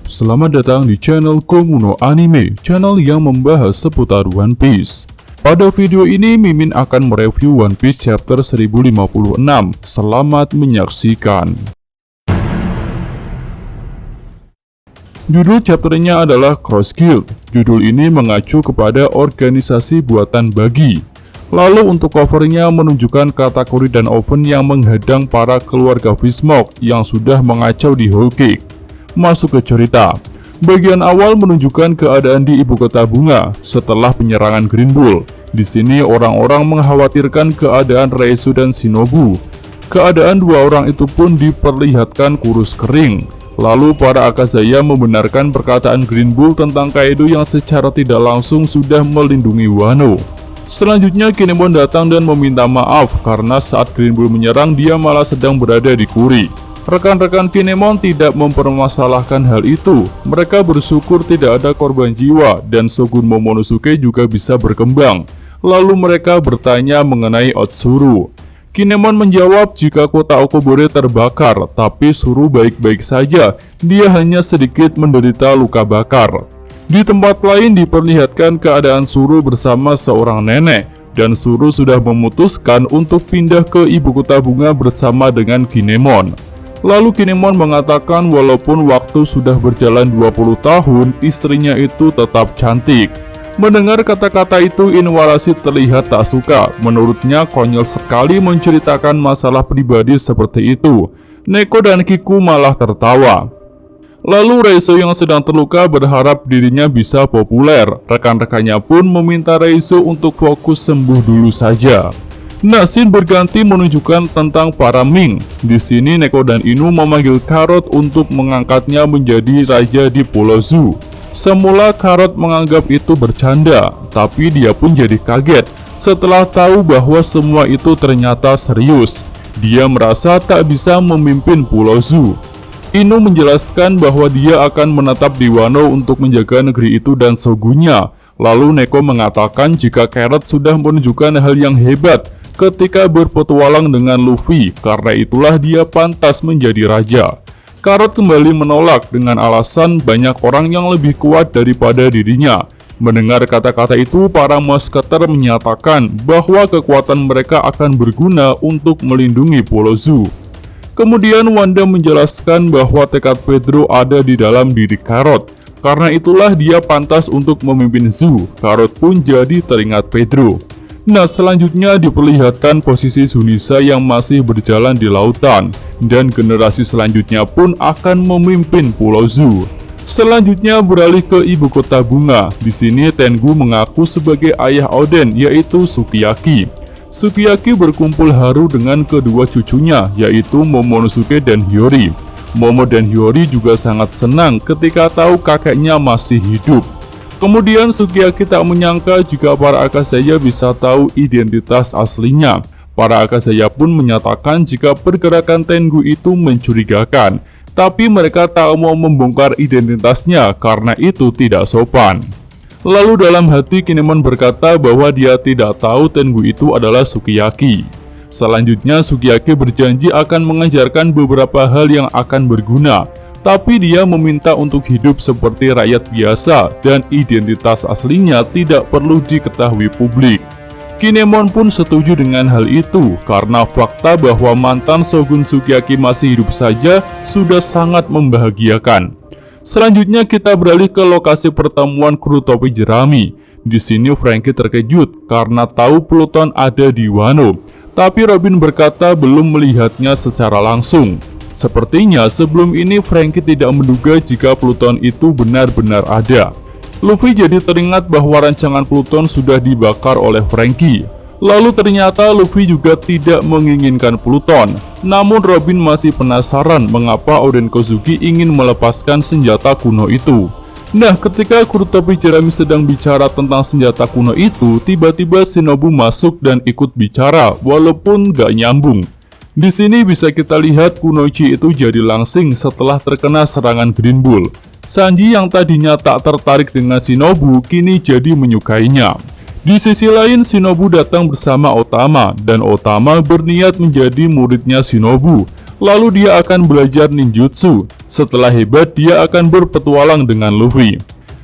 Selamat datang di channel Komuno Anime, channel yang membahas seputar One Piece. Pada video ini, Mimin akan mereview One Piece chapter 1056. Selamat menyaksikan. Judul chapternya adalah Cross Guild. Judul ini mengacu kepada organisasi buatan Buggy. Lalu untuk covernya menunjukkan kategori dan oven yang menghadang para keluarga Fishmoke yang sudah mengacau di Whole Cake. Masuk ke cerita. Bagian awal menunjukkan keadaan di ibu kota bunga setelah penyerangan Green Bull. Di sini orang-orang mengkhawatirkan keadaan Reisu dan Shinobu. Keadaan dua orang itu pun diperlihatkan kurus kering. Lalu para Akazaya membenarkan perkataan Green Bull tentang Kaido yang secara tidak langsung sudah melindungi Wano. Selanjutnya Kinemon datang dan meminta maaf karena saat Green Bull menyerang dia malah sedang berada di Kuri. Rekan-rekan Kinemon tidak mempermasalahkan hal itu. Mereka bersyukur tidak ada korban jiwa dan Shogun Momonosuke juga bisa berkembang. Lalu mereka bertanya mengenai Otsuru. Kinemon menjawab jika kota Okobore terbakar, tapi Suru baik-baik saja. Dia hanya sedikit menderita luka bakar. Di tempat lain diperlihatkan keadaan Suru bersama seorang nenek, dan Suru sudah memutuskan untuk pindah ke ibu kota bunga bersama dengan Kinemon. Lalu Kinemon mengatakan walaupun waktu sudah berjalan 20 tahun, istrinya itu tetap cantik. Mendengar kata-kata itu, Inuarashi terlihat tak suka. Menurutnya konyol sekali menceritakan masalah pribadi seperti itu. Neko dan Kiku malah tertawa. Lalu Reisu yang sedang terluka berharap dirinya bisa populer. Rekan-rekannya pun meminta Reisu untuk fokus sembuh dulu saja. Nah, scene berganti menunjukkan tentang para Ming. Di sini Neko dan Inu memanggil Carrot untuk mengangkatnya menjadi raja di Pulau Zu. Semula Carrot menganggap itu bercanda, tapi dia pun jadi kaget setelah tahu bahwa semua itu ternyata serius. Dia merasa tak bisa memimpin Pulau Zu. Inu menjelaskan bahwa dia akan menetap di Wano untuk menjaga negeri itu dan shogunnya. Lalu Neko mengatakan jika Carrot sudah menunjukkan hal yang hebat ketika berpetualang dengan Luffy, karena itulah dia pantas menjadi raja. Carrot kembali menolak dengan alasan banyak orang yang lebih kuat daripada dirinya. Mendengar kata-kata itu, para Mosketer menyatakan bahwa kekuatan mereka akan berguna untuk melindungi Pulau Zu. Kemudian Wanda menjelaskan bahwa tekad Pedro ada di dalam diri Carrot. Karena itulah dia pantas untuk memimpin Zu. Carrot pun jadi teringat Pedro. Nah, selanjutnya diperlihatkan posisi Sunisa yang masih berjalan di lautan, dan generasi selanjutnya pun akan memimpin Pulau Zu. Selanjutnya beralih ke ibu kota bunga. Di sini Tengu mengaku sebagai ayah Oden, yaitu Sukiyaki. Sukiyaki berkumpul haru dengan kedua cucunya, yaitu Momonosuke dan Hiyori. Momo dan Hiyori juga sangat senang ketika tahu kakeknya masih hidup. Kemudian Sukiyaki tak menyangka jika para Akazaya bisa tahu identitas aslinya. Para Akazaya pun menyatakan jika pergerakan Tengu itu mencurigakan, tapi mereka tak mau membongkar identitasnya karena itu tidak sopan. Lalu dalam hati Kinemon berkata bahwa dia tidak tahu Tengu itu adalah Sukiyaki. Selanjutnya Sukiyaki berjanji akan mengajarkan beberapa hal yang akan berguna. Tapi dia meminta untuk hidup seperti rakyat biasa dan identitas aslinya tidak perlu diketahui publik. Kinemon pun setuju dengan hal itu karena fakta bahwa mantan Shogun Sukiyaki masih hidup saja sudah sangat membahagiakan. Selanjutnya kita beralih ke lokasi pertemuan kru topi jerami. Di sini Franky terkejut karena tahu Pluton ada di Wano, tapi Robin berkata belum melihatnya secara langsung. Sepertinya sebelum ini Franky tidak menduga jika Pluton itu benar-benar ada. Luffy jadi teringat bahwa rancangan Pluton sudah dibakar oleh Franky. Lalu ternyata Luffy juga tidak menginginkan Pluton. Namun Robin masih penasaran mengapa Oden Kozuki ingin melepaskan senjata kuno itu. Nah, ketika kru topi jerami sedang bicara tentang senjata kuno itu, tiba-tiba Shinobu masuk dan ikut bicara walaupun gak nyambung. Di sini bisa kita lihat Kunoichi itu jadi langsing setelah terkena serangan Green Bull. Sanji yang tadinya tak tertarik dengan Shinobu kini jadi menyukainya. Di sisi lain, Shinobu datang bersama Otama, dan Otama berniat menjadi muridnya Shinobu. Lalu dia akan belajar ninjutsu. Setelah hebat, dia akan berpetualang dengan Luffy.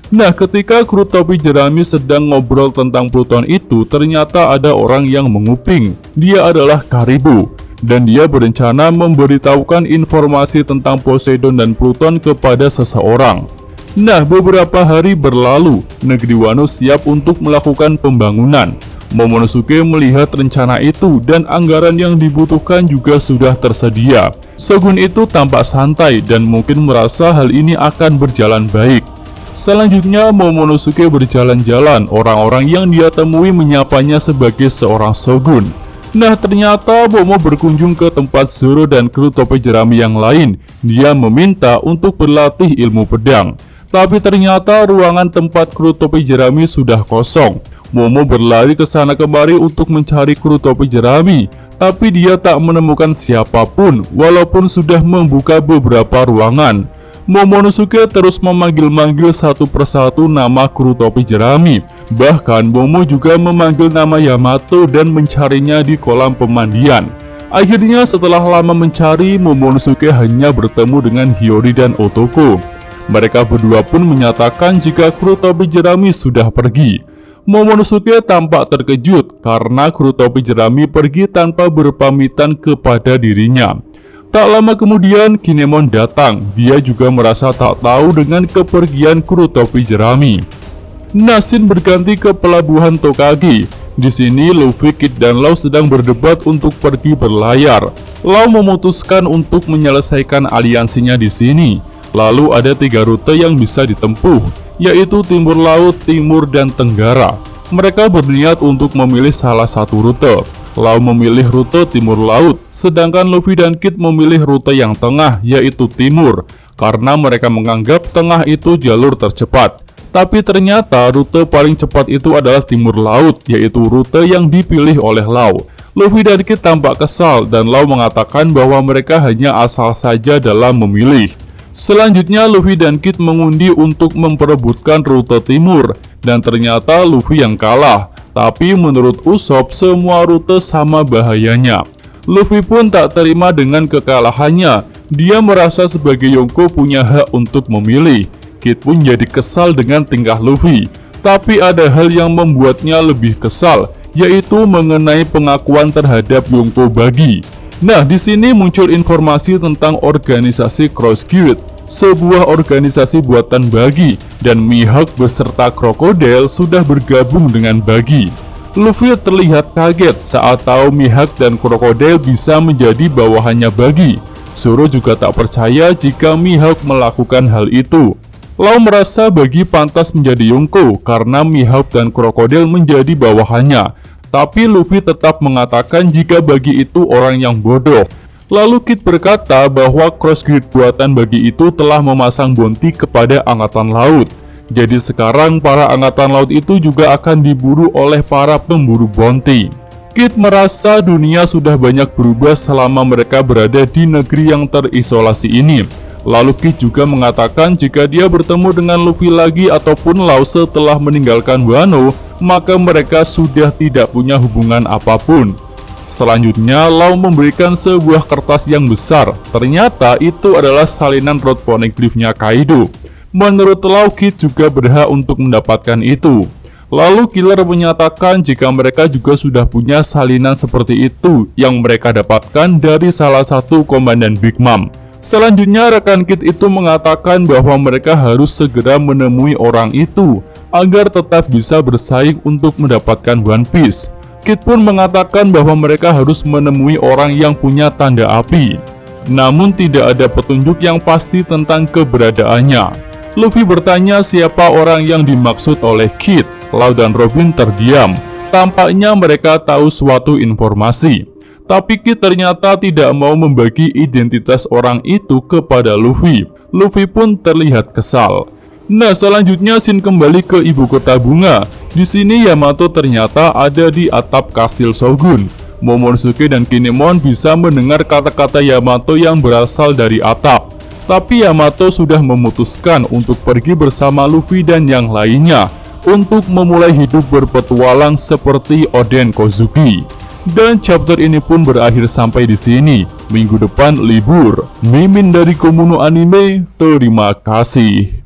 Nah, ketika kru topi jerami sedang ngobrol tentang Pluton itu, ternyata ada orang yang menguping. Dia adalah Karibo, dan dia berencana memberitahukan informasi tentang Poseidon dan Pluton kepada seseorang. Nah, beberapa hari berlalu, negeri Wano siap untuk melakukan pembangunan. Momonosuke melihat rencana itu dan anggaran yang dibutuhkan juga sudah tersedia. Shogun itu tampak santai dan mungkin merasa hal ini akan berjalan baik. Selanjutnya, Momonosuke berjalan-jalan. Orang-orang yang dia temui menyapanya sebagai seorang shogun. Nah, ternyata Momo berkunjung ke tempat Zoro dan kru topi jerami yang lain. Dia meminta untuk berlatih ilmu pedang. Tapi ternyata ruangan tempat kru topi jerami sudah kosong. Momo berlari ke sana kemari untuk mencari kru topi jerami, tapi dia tak menemukan siapapun walaupun sudah membuka beberapa ruangan. Momonosuke terus memanggil-manggil satu persatu nama kru topi jerami. Bahkan Momo juga memanggil nama Yamato dan mencarinya di kolam pemandian. Akhirnya setelah lama mencari, Momonosuke hanya bertemu dengan Hiyori dan Otoko. Mereka berdua pun menyatakan jika kru topi jerami sudah pergi. Momonosuke tampak terkejut karena kru topi jerami pergi tanpa berpamitan kepada dirinya. Tak lama kemudian Kinemon datang. Dia juga merasa tak tahu dengan kepergian kru topi jerami. Scene berganti ke pelabuhan Tokage. Di sini Luffy, Kid, dan Law sedang berdebat untuk pergi berlayar. Law memutuskan untuk menyelesaikan aliansinya di sini. Lalu ada 3 rute yang bisa ditempuh, yaitu timur laut, timur, dan tenggara. Mereka berniat untuk memilih salah satu rute. Law memilih rute timur laut, sedangkan Luffy dan Kid memilih rute yang tengah, yaitu timur, karena mereka menganggap tengah itu jalur tercepat. Tapi ternyata rute paling cepat itu adalah timur laut, yaitu rute yang dipilih oleh Law. Luffy dan Kid tampak kesal, dan Law mengatakan bahwa mereka hanya asal saja dalam memilih. Selanjutnya Luffy dan Kid mengundi untuk memperebutkan rute timur, dan ternyata Luffy yang kalah. Tapi menurut Usopp, semua rute sama bahayanya. Luffy pun tak terima dengan kekalahannya. Dia merasa sebagai Yonko punya hak untuk memilih. Kid pun jadi kesal dengan tingkah Luffy. Tapi ada hal yang membuatnya lebih kesal, yaitu mengenai pengakuan terhadap Yonko Bagi. Nah, di sini muncul informasi tentang organisasi Cross Guild, sebuah organisasi buatan Bagi, dan Mihawk beserta Crocodile sudah bergabung dengan Bagi. Luffy terlihat kaget saat tahu Mihawk dan Crocodile bisa menjadi bawahannya Bagi. Zoro juga tak percaya jika Mihawk melakukan hal itu. Law merasa Bagi pantas menjadi Yonko karena Mihawk dan Crocodile menjadi bawahannya. Tapi Luffy tetap mengatakan jika Bagi itu orang yang bodoh. Lalu Kid berkata bahwa Cross Guild buatan Bagi itu telah memasang bounty kepada angkatan laut. Jadi sekarang para angkatan laut itu juga akan diburu oleh para pemburu bounty. Kid merasa dunia sudah banyak berubah selama mereka berada di negeri yang terisolasi ini. Lalu Kid juga mengatakan jika dia bertemu dengan Luffy lagi ataupun Law setelah meninggalkan Wano, maka mereka sudah tidak punya hubungan apapun. Selanjutnya, Law memberikan sebuah kertas yang besar. Ternyata itu adalah salinan Road Poneglyph-nya Kaido. Menurut Law, Kid juga berhak untuk mendapatkan itu. Lalu Killer menyatakan jika mereka juga sudah punya salinan seperti itu yang mereka dapatkan dari salah satu komandan Big Mom. Selanjutnya, rekan Kid itu mengatakan bahwa mereka harus segera menemui orang itu agar tetap bisa bersaing untuk mendapatkan One Piece. Kid pun mengatakan bahwa mereka harus menemui orang yang punya tanda api. Namun tidak ada petunjuk yang pasti tentang keberadaannya. Luffy bertanya siapa orang yang dimaksud oleh Kid. Law dan Robin terdiam. Tampaknya mereka tahu suatu informasi. Tapi Kid ternyata tidak mau membagi identitas orang itu kepada Luffy. Luffy pun terlihat kesal. Nah, selanjutnya scene kembali ke ibu kota bunga. Di sini Yamato ternyata ada di atap kastil Shogun. Momonosuke dan Kinemon bisa mendengar kata-kata Yamato yang berasal dari atap. Tapi Yamato sudah memutuskan untuk pergi bersama Luffy dan yang lainnya. untuk memulai hidup berpetualang seperti Oden Kozuki. Dan chapter ini pun berakhir sampai di sini. Minggu depan libur. Mimin dari Komuno Anime, terima kasih.